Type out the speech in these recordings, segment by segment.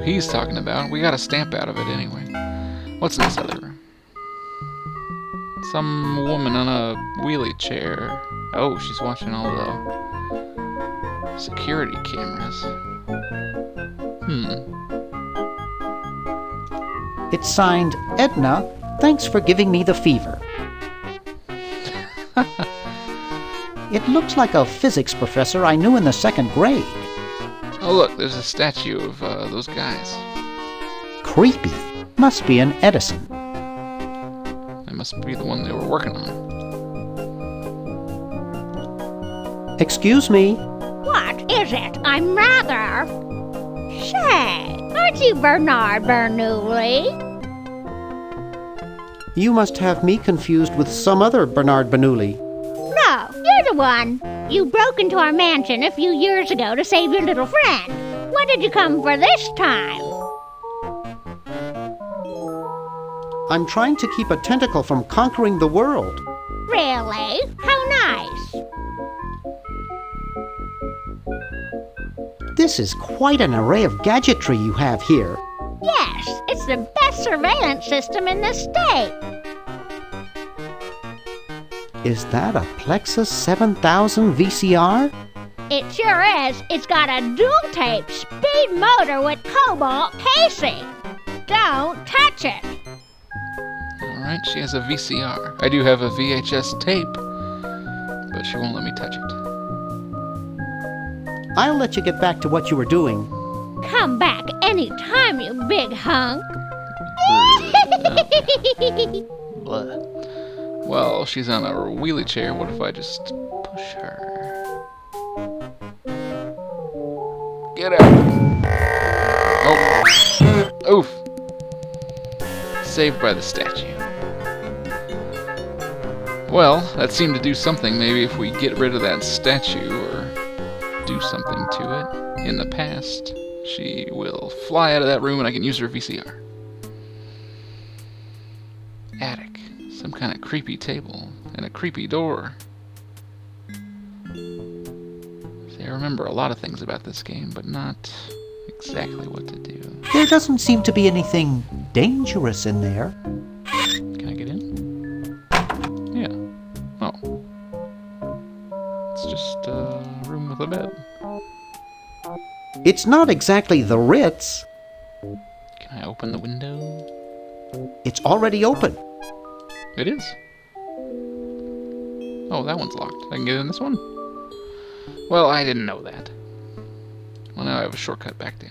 he's talking about. We got a stamp out of it anyway. What's in this other room? Some woman on a wheelie chair. Oh, she's watching all the security cameras. It's signed, Edna, thanks for giving me the fever. It looks like a physics professor I knew in the 2nd grade. Oh look, there's a statue of those guys. Creepy. Must be an Edison. That must be the one they were working on. Excuse me? What is it? I'm rather... Say, aren't you Bernard Bernoulli? You must have me confused with some other Bernard Bernoulli. No, you're the one. You broke into our mansion a few years ago to save your little friend. What did you come for this time? I'm trying to keep a tentacle from conquering the world. Really? How nice. This is quite an array of gadgetry you have here. Yes, it's the best surveillance system in the state. Is that a Plexus 7000 VCR? It sure is. It's got a dual-tape speed motor with cobalt casing. Don't touch it. Alright, she has a VCR. I do have a VHS tape, but she won't let me touch it. I'll let you get back to what you were doing. Come back any time, you big hunk. Well, she's on a wheelie chair. What if I just push her? Get out! Oh. Oof. Saved by the statue. Well, that seemed to do something. Maybe if we get rid of that statue or do something to it in the past, she will fly out of that room and I can use her VCR. Attic. Some kind of creepy table and a creepy door. See, I remember a lot of things about this game, but not exactly what to do. There doesn't seem to be anything dangerous in there. Can I get in? Yeah. Oh. It's just a room with a bed. It's not exactly the Ritz. Can I open the window? It's already open. It is. Oh, that one's locked. I can get in this one? Well, I didn't know that. Well, now I have a shortcut back down.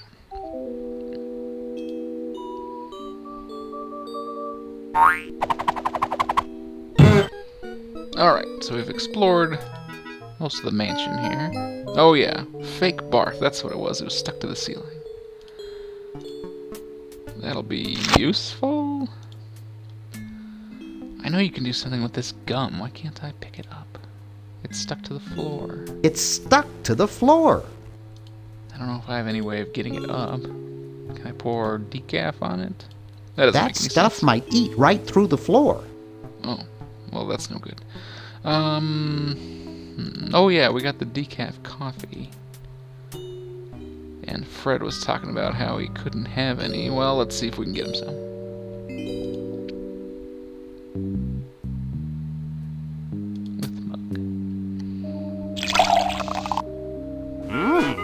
Alright, so we've explored most of the mansion here. Oh yeah, fake barf, that's what it was. It was stuck to the ceiling. That'll be useful. I know you can do something with this gum. Why can't I pick it up? It's stuck to the floor. It's stuck to the floor. I don't know if I have any way of getting it up. Can I pour decaf on it? That doesn't make any stuff sense. might eat right through the floor. Oh, well, that's no good. Oh yeah, we got the decaf coffee. And Fred was talking about how he couldn't have any. Well, let's see if we can get him some. With the mug.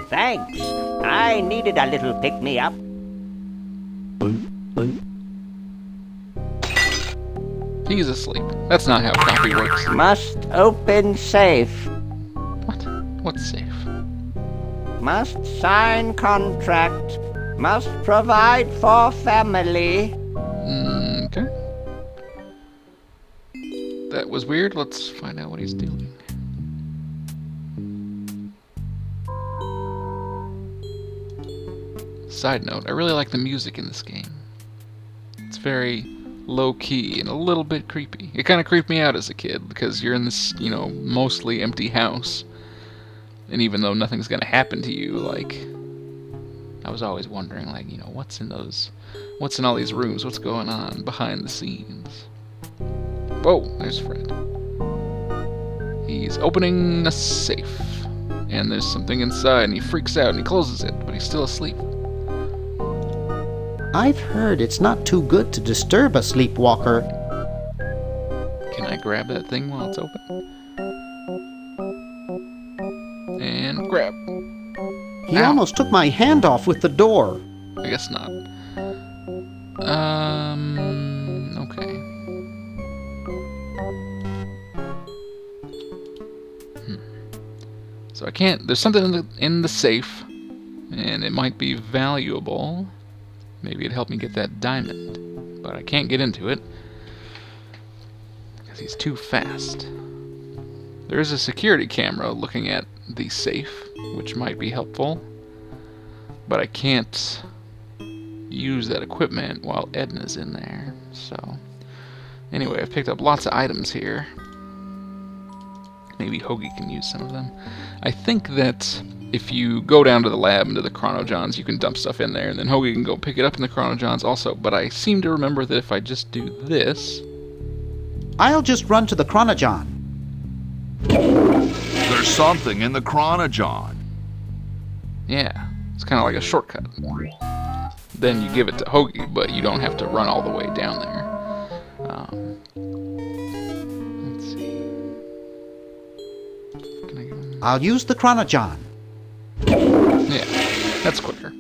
Thanks. I needed a little pick-me-up. He's asleep. That's not how coffee works. Must open safe. What? What's safe? Must sign contract. Must provide for family. Okay. That was weird. Let's find out what he's doing. Side note, I really like the music in this game. It's very low-key and a little bit creepy. It kind of creeped me out as a kid because you're in this, mostly empty house. And even though nothing's gonna happen to you, I was always wondering, what's in all these rooms? What's going on behind the scenes? Whoa, there's Fred. He's opening a safe. And there's something inside, and he freaks out, and he closes it, but he's still asleep. I've heard it's not too good to disturb a sleepwalker. Can I grab that thing while it's open? And grab. He Ow. almost took my hand off with the door. I guess not. Okay. So I can't. There's something in the safe, and it might be valuable. Maybe it'd help me get that diamond, but I can't get into it because he's too fast. There is a security camera looking at the safe, which might be helpful, but I can't use that equipment while Edna's in there. So anyway, I've picked up lots of items here. Maybe Hoagie can use some of them. I think that if you go down to the lab into the Chronojohns, you can dump stuff in there, and then Hoagie can go pick it up in the Chronojohns also. But I seem to remember that if I just do this... I'll just run to the Chronojon. There's something in the Chronojon. Yeah, it's kind of like a shortcut. Then you give it to Hoagie, but you don't have to run all the way down there. Let's see. Can I give him... I'll use the Chronojon. Yeah, that's quicker.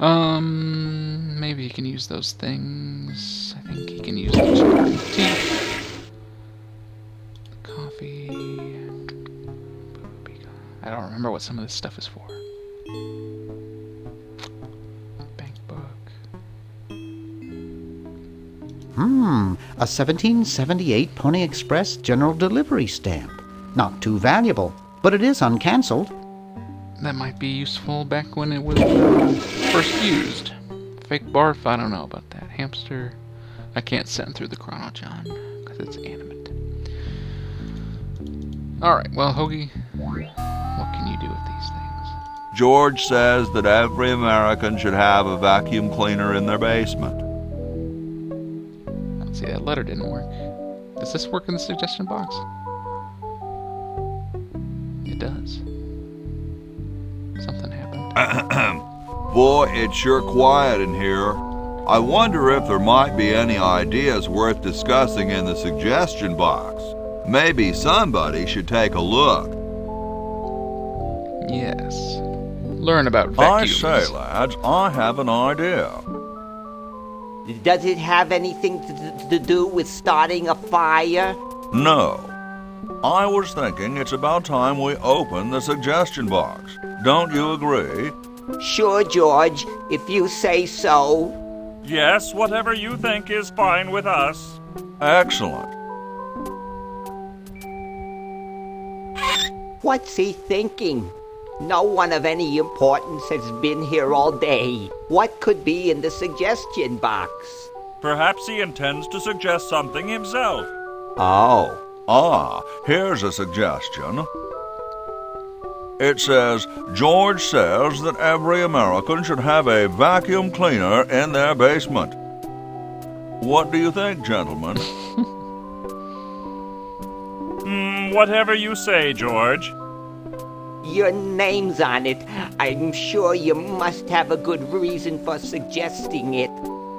Maybe he can use those things. I think he can use the chattering teeth. The coffee. I don't remember what some of this stuff is for. Bank book. A 1778 Pony Express General Delivery stamp. Not too valuable, but it is uncancelled. That might be useful back when it was first used. Fake barf, I don't know about that. Hamster, I can't send through the Chronojon because it's animate. Alright, well, Hoagie, what can you do with these things? George says that every American should have a vacuum cleaner in their basement. Let's see, that letter didn't work. Does this work in the suggestion box? It does. Something happened. Boy, it's sure quiet in here. I wonder if there might be any ideas worth discussing in the suggestion box. Maybe somebody should take a look. Yes. Learn about I vacuums. say, lads, I have an idea. Does it have anything to do with starting a fire? No. I was thinking it's about time we open the suggestion box. Don't you agree? Sure, George, if you say so. Yes, whatever you think is fine with us. Excellent. What's he thinking? No one of any importance has been here all day. What could be in the suggestion box? Perhaps he intends to suggest something himself. Oh. Here's a suggestion. It says, George says that every American should have a vacuum cleaner in their basement. What do you think, gentlemen? Whatever you say, George. Your name's on it. I'm sure you must have a good reason for suggesting it.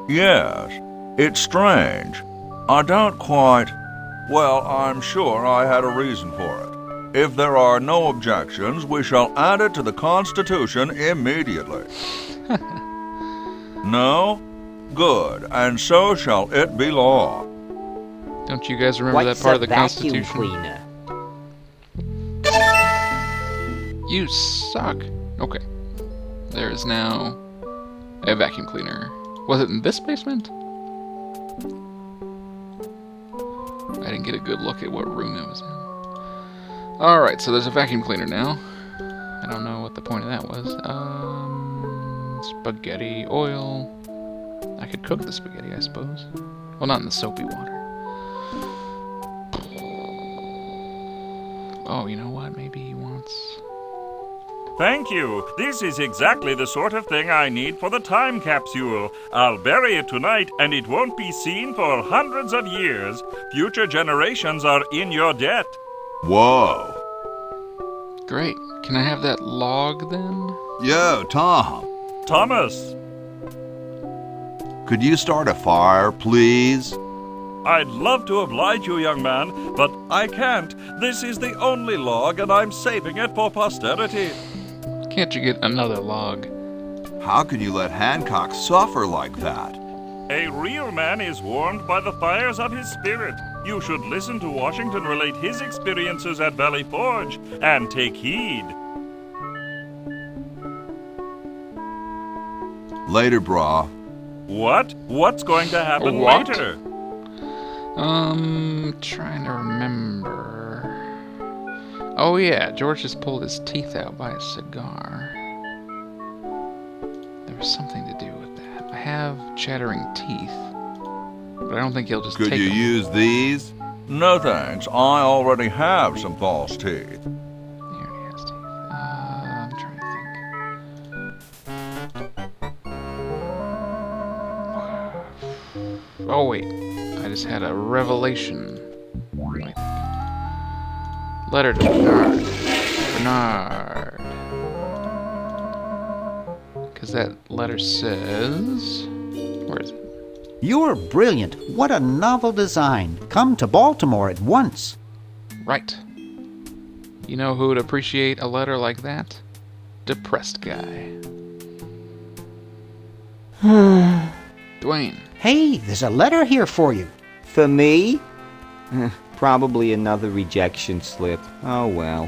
Yes, it's strange. I don't quite... Well, I'm sure I had a reason for it. If there are no objections, we shall add it to the Constitution immediately. No? Good, and so shall it be law. Don't you guys remember What's that part a of the vacuum Constitution? cleaner? You suck. Okay. There is now a vacuum cleaner. Was it in this basement? I didn't get a good look at what room it was in. Alright, so there's a vacuum cleaner now. I don't know what the point of that was. Spaghetti, oil. I could cook the spaghetti, I suppose. Well, not in the soapy water. Oh, you know what? Maybe he wants... Thank you. This is exactly the sort of thing I need for the time capsule. I'll bury it tonight, and it won't be seen for hundreds of years. Future generations are in your debt. Whoa. Great. Can I have that log, then? Yo, Tom. Thomas. Could you start a fire, please? I'd love to oblige you, young man, but I can't. This is the only log, and I'm saving it for posterity. Can't you get another log? How can you let Hancock suffer like that? A real man is warmed by the fires of his spirit. You should listen to Washington relate his experiences at Valley Forge and take heed. Later, brah. What? What's going to happen What? later? Trying to remember. Oh yeah, George just pulled his teeth out by a cigar. There was something to do with that. I have chattering teeth, but I don't think he'll just Could take you them. use these? No thanks. I already have some false teeth. He already has teeth. I'm trying to think. Oh wait, I just had a revelation. Wait. Letter to Bernard. Bernard. Because that letter says... Where is it? You're brilliant. What a novel design. Come to Baltimore at once. Right. You know who would appreciate a letter like that? Depressed guy. Dwayne. Hey, there's a letter here for you. For me? Probably another rejection slip. Oh well.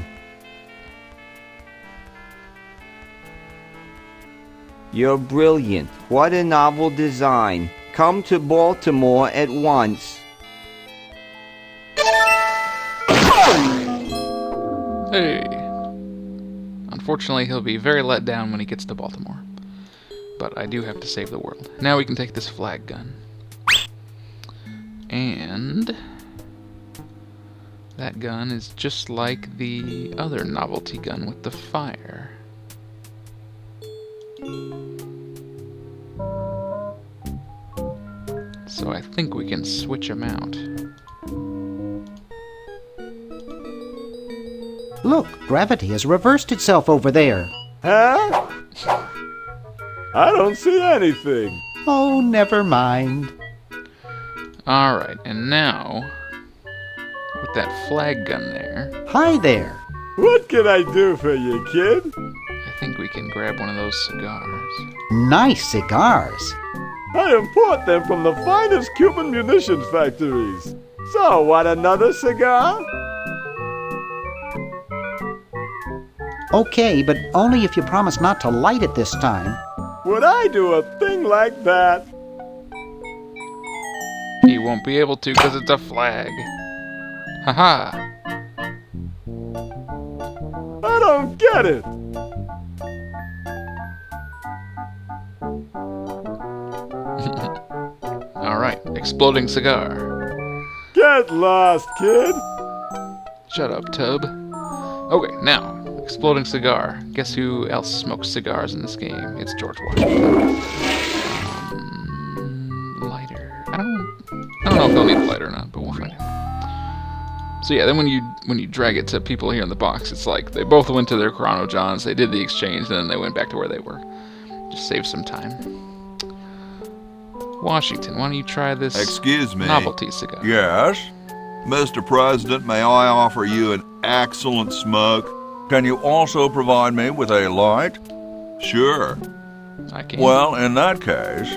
You're brilliant. What a novel design. Come to Baltimore at once. Hey. Unfortunately, he'll be very let down when he gets to Baltimore. But I do have to save the world. Now we can take this flag gun. And... that gun is just like the other novelty gun with the fire. So I think we can switch them out. Look, gravity has reversed itself over there. Huh? I don't see anything. Oh, never mind. Alright, and now, with that flag gun there, Hi there. What can I do for you, kid? I think we can grab one of those cigars. Nice cigars. I import them from the finest Cuban munitions factories. So, want another cigar? Okay, but only if you promise not to light it this time. Would I do a thing like that? He won't be able to because it's a flag. Haha. I don't get it. Alright, exploding cigar. Get lost, kid. Shut up, Tub. Okay, now, exploding cigar. Guess who else smokes cigars in this game? It's George Washington. Lighter. I don't know if they'll need a lighter or not, but we'll find out. So yeah, then when you drag it to people here in the box, it's like they both went to their Chrono Johns, they did the exchange, and then they went back to where they were. Just save some time. Washington, why don't you try this Excuse me. novelty cigar? Yes? Mr. President, may I offer you an excellent smoke? Can you also provide me with a light? Sure. I can. Well, in that case...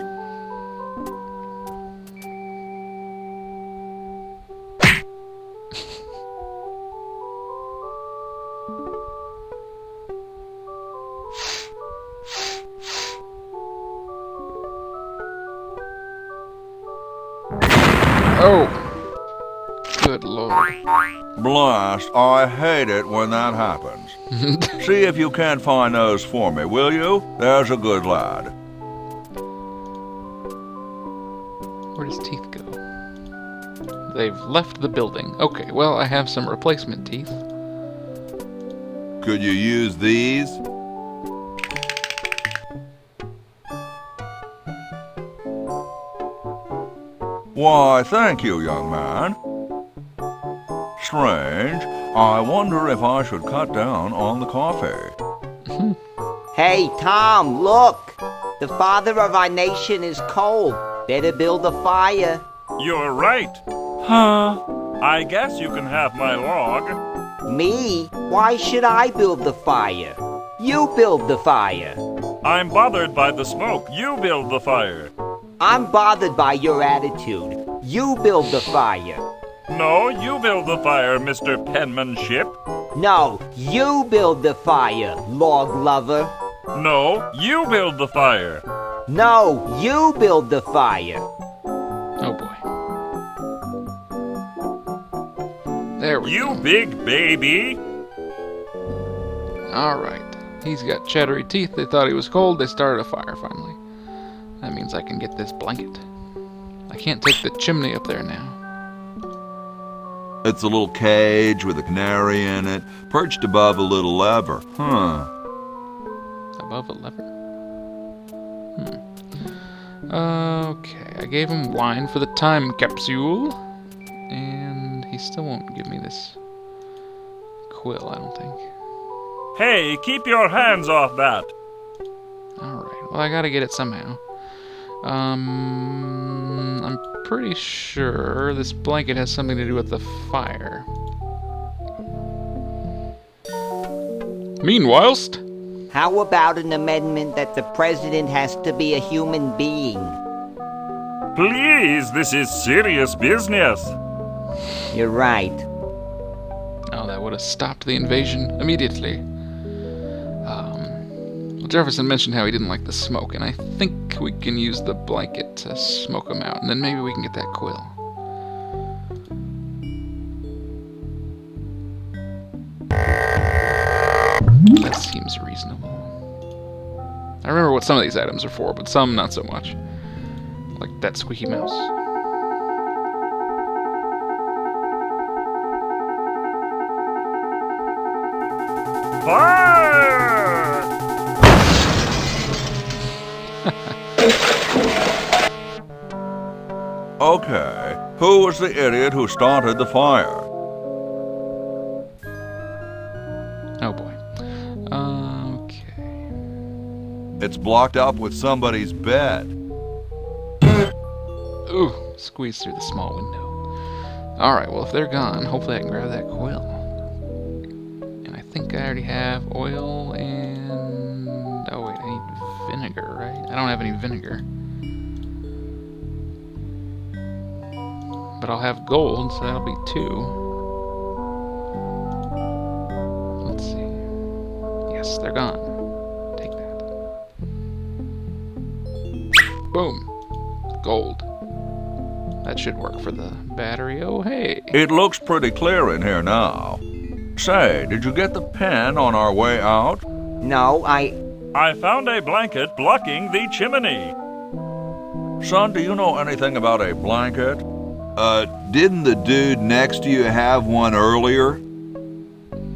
Oh! Good lord. Blast, I hate it when that happens. See if you can't find those for me, will you? There's a good lad. Where does teeth go? They've left the building. Okay, well, I have some replacement teeth. Could you use these? Why, thank you, young man. Strange. I wonder if I should cut down on the coffee. Hey, Tom, look! The father of our nation is cold. Better build a fire. You're right. Huh? I guess you can have my log. Me? Why should I build the fire? You build the fire. I'm bothered by the smoke. You build the fire. I'm bothered by your attitude. You build the fire. No, you build the fire, Mr. Penmanship. No, you build the fire, log lover. No, you build the fire. No, you build the fire. Oh boy. There we You go. big baby. Alright. He's got chattery teeth. They thought he was cold. They started a fire finally. That means I can get this blanket. I can't take the chimney up there now. It's a little cage with a canary in it, perched above a little lever. Huh. Above a lever? Okay, I gave him wine for the time capsule. And he still won't give me this quill, I don't think. Hey, keep your hands off that. Alright, well I gotta get it somehow. I'm pretty sure this blanket has something to do with the fire. Meanwhilest, How about an amendment that the president has to be a human being? Please, this is serious business. You're right. oh, that would have stopped the invasion immediately. Well, Jefferson mentioned how he didn't like the smoke, and I think we can use the blanket to smoke him out, and then maybe we can get that quill. That seems reasonable. I remember what some of these items are for, but some not so much. Like that squeaky mouse. Fire! Okay, who was the idiot who started the fire? Oh boy. Okay. It's blocked up with somebody's bed. Ooh, squeeze through the small window. Alright, well if they're gone, hopefully I can grab that quill. And I think I already have oil and... oh wait, I need vinegar, right? I don't have any vinegar. But I'll have gold, so that'll be 2. Let's see. Yes, they're gone. Take that. Boom. Gold. That should work for the battery. Oh, hey. It looks pretty clear in here now. Say, did you get the pen on our way out? No, I found a blanket blocking the chimney. Son, do you know anything about a blanket? Didn't the dude next to you have one earlier?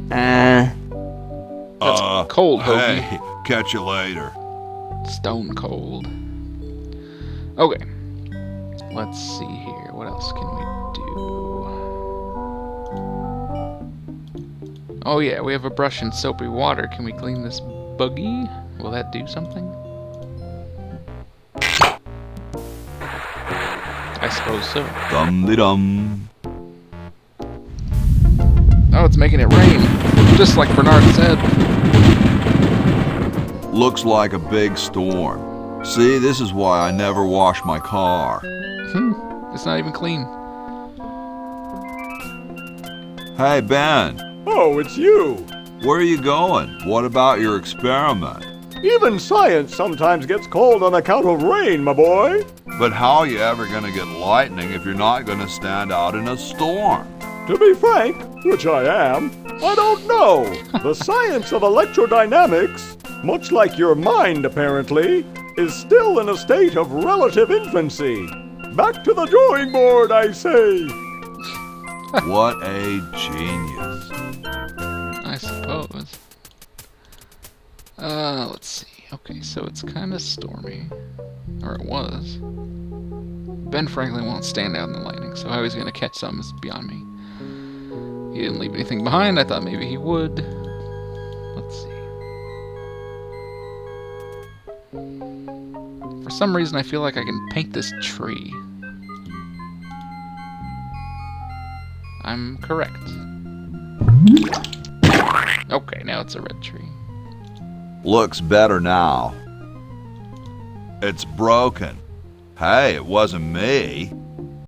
That's cold, Hoagie. Hey, catch you later. Stone cold. Okay. Let's see here. What else can we do? Oh yeah, we have a brush and soapy water. Can we clean this buggy? Will that do something? I suppose so. Dum-de-dum. Oh, it's making it rain. Just like Bernard said. Looks like a big storm. See, this is why I never wash my car. It's not even clean. Hey, Ben, Oh, it's you. where are you going? What about your experiment? Even science sometimes gets cold on account of rain, my boy. But how are you ever going to get lightning if you're not going to stand out in a storm? To be frank, which I am, I don't know. The science of electrodynamics, much like your mind apparently, is still in a state of relative infancy. Back to the drawing board, I say. What a genius. I suppose. Let's see. Okay, so it's kind of stormy. Or it was. Ben Franklin won't stand out in the lightning, so how he's going to catch some is beyond me. He didn't leave anything behind. I thought maybe he would. Let's see. For some reason I feel like I can paint this tree. I'm correct. Okay, now it's a red tree. Looks better now. It's broken. Hey, it wasn't me.